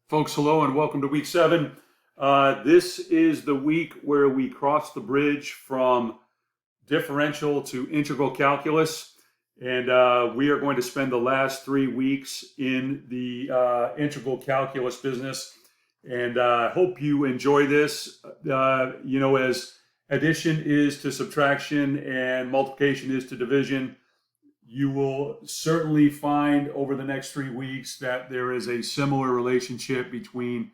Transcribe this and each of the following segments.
Folks, hello and welcome to week 7. This is the week where we cross the bridge from differential to integral calculus. And we are going to spend the last 3 weeks in the integral calculus business. And I hope you enjoy this. As addition is to subtraction and multiplication is to division, you will certainly find over the next 3 weeks that there is a similar relationship between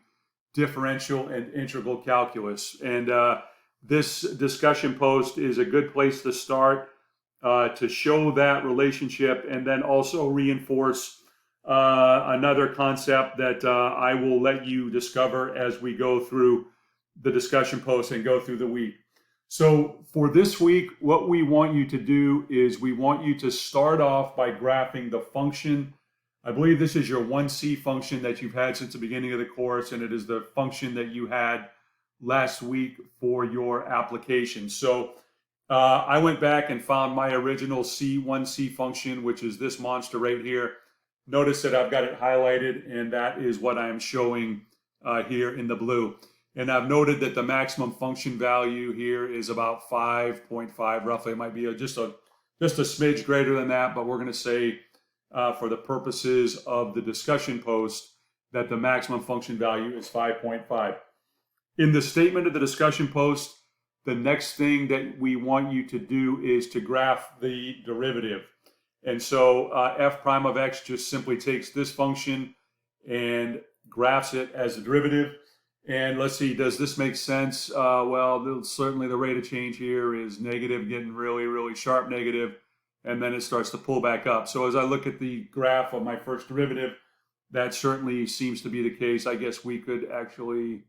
differential and integral calculus. And this discussion post is a good place to start to show that relationship and then also reinforce another concept that I will let you discover as we go through the discussion post and go through the week. So for this week, what we want you to do is we want you to start off by graphing the function. I believe this is your 1c function that you've had since the beginning of the course, and it is the function that you had last week for your application. So I went back and found my original 1c function, which is this monster right here. Notice that I've got it highlighted, and that is what I'm showing here in the blue. And I've noted that the maximum function value here is about 5.5 roughly. It might be just a smidge greater than that, but we're going to say for the purposes of the discussion post that the maximum function value is 5.5. In the statement of the discussion post, the next thing that we want you to do is to graph the derivative. And so f prime of x just simply takes this function and graphs it as a derivative. And let's see, does this make sense? Well, certainly the rate of change here is negative, getting really, really sharp negative, and then it starts to pull back up. So as I look at the graph of my first derivative, that certainly seems to be the case. I guess we could actually,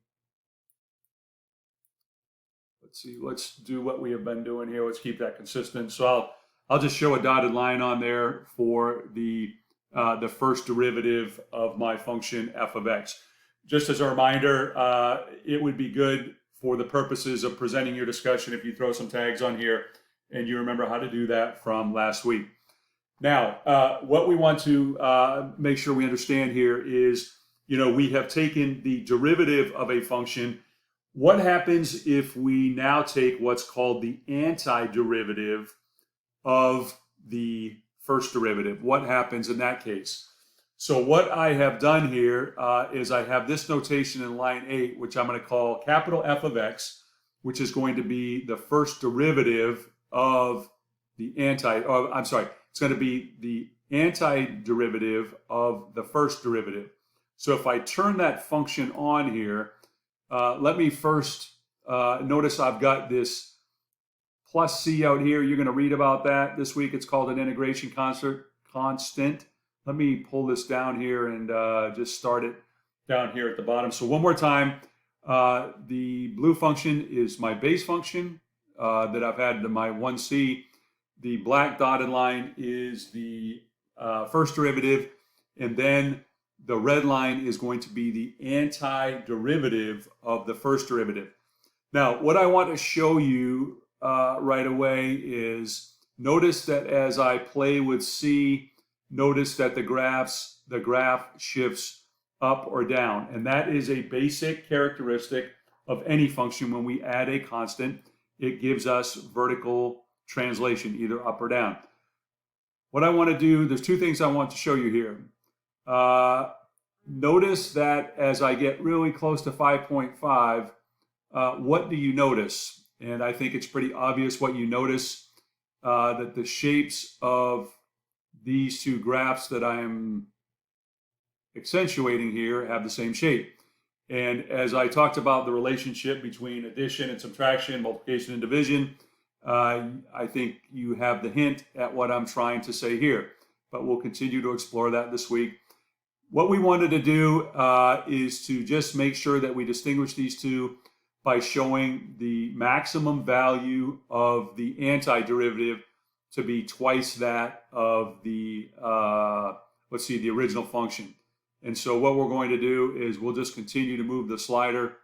let's see, let's do what we have been doing here. Let's keep that consistent. So I'll just show a dotted line on there for the first derivative of my function f of x. Just as a reminder, it would be good for the purposes of presenting your discussion if you throw some tags on here and you remember how to do that from last week. Now, what we want to make sure we understand here is, we have taken the derivative of a function. What happens if we now take what's called the antiderivative of the first derivative? What happens in that case? So what I have done here is I have this notation in line 8, which I'm going to call capital F of x, which is going to be the first derivative of the it's going to be the antiderivative of the first derivative. So if I turn that function on here, let me first notice I've got this plus c out here. You're going to read about that this week. It's called an integration constant. Let me pull this down here and just start it down here at the bottom. So one more time, the blue function is my base function that I've had to my 1c. The black dotted line is the first derivative, and then the red line is going to be the antiderivative of the first derivative. Now, what I want to show you right away is notice that as I play with c, notice that the graph shifts up or down. And that is a basic characteristic of any function. When we add a constant, it gives us vertical translation, either up or down. What I want to do, there's 2 things I want to show you here. Notice that as I get really close to 5.5, what do you notice? And I think it's pretty obvious what you notice, that the shapes of these 2 graphs that I'm accentuating here have the same shape. And as I talked about the relationship between addition and subtraction, multiplication and division, I think you have the hint at what I'm trying to say here. But we'll continue to explore that this week. What we wanted to do is to just make sure that we distinguish these 2 by showing the maximum value of the antiderivative to be twice that of the, the original function. And so what we're going to do is we'll just continue to move the slider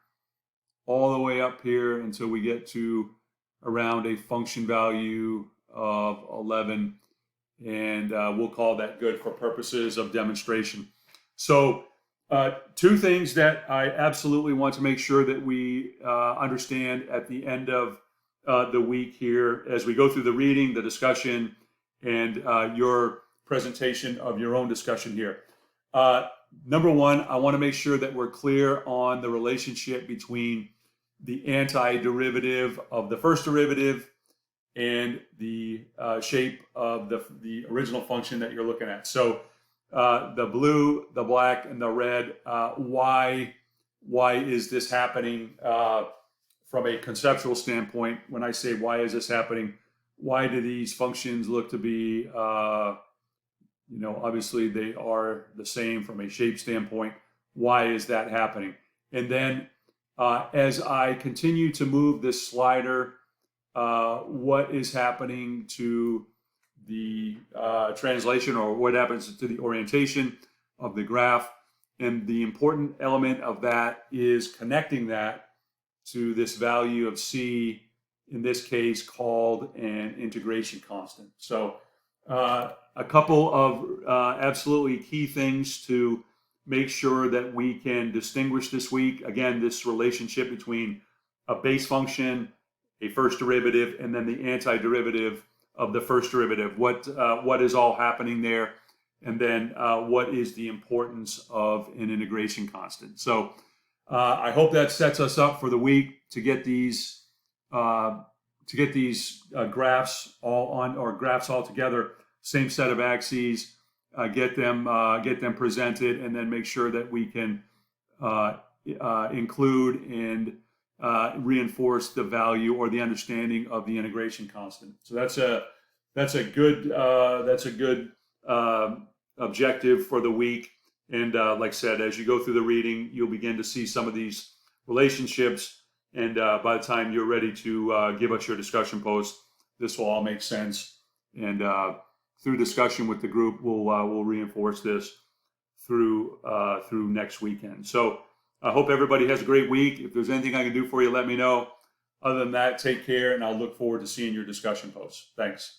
all the way up here until we get to around a function value of 11. And we'll call that good for purposes of demonstration. So Two things that I absolutely want to make sure that we understand at the end of the week here as we go through the reading, the discussion, and your presentation of your own discussion here. Number one, I want to make sure that we're clear on the relationship between the antiderivative of the first derivative and the shape of the original function that you're looking at. So the blue, the black, and the red, why is this happening from a conceptual standpoint? When I say why is this happening, why do these functions look to be, obviously they are the same from a shape standpoint. Why is that happening? And then as I continue to move this slider, what is happening to the translation, or what happens to the orientation of the graph. And the important element of that is connecting that to this value of C, in this case called an integration constant. So a couple of absolutely key things to make sure that we can distinguish this week. Again, this relationship between a base function, a first derivative, and then the antiderivative of the first derivative. What is all happening there? And then what is the importance of an integration constant? So I hope that sets us up for the week to get these graphs all on, or graphs all together, same set of axes, get them presented, and then make sure that we can include and reinforce the value or the understanding of the integration constant. So that's a good objective for the week. And like I said, as you go through the reading, you'll begin to see some of these relationships. And by the time you're ready to give us your discussion post, this will all make sense. And through discussion with the group, we'll reinforce this through next weekend. So I hope everybody has a great week. If there's anything I can do for you, let me know. Other than that, take care, and I'll look forward to seeing your discussion posts. Thanks.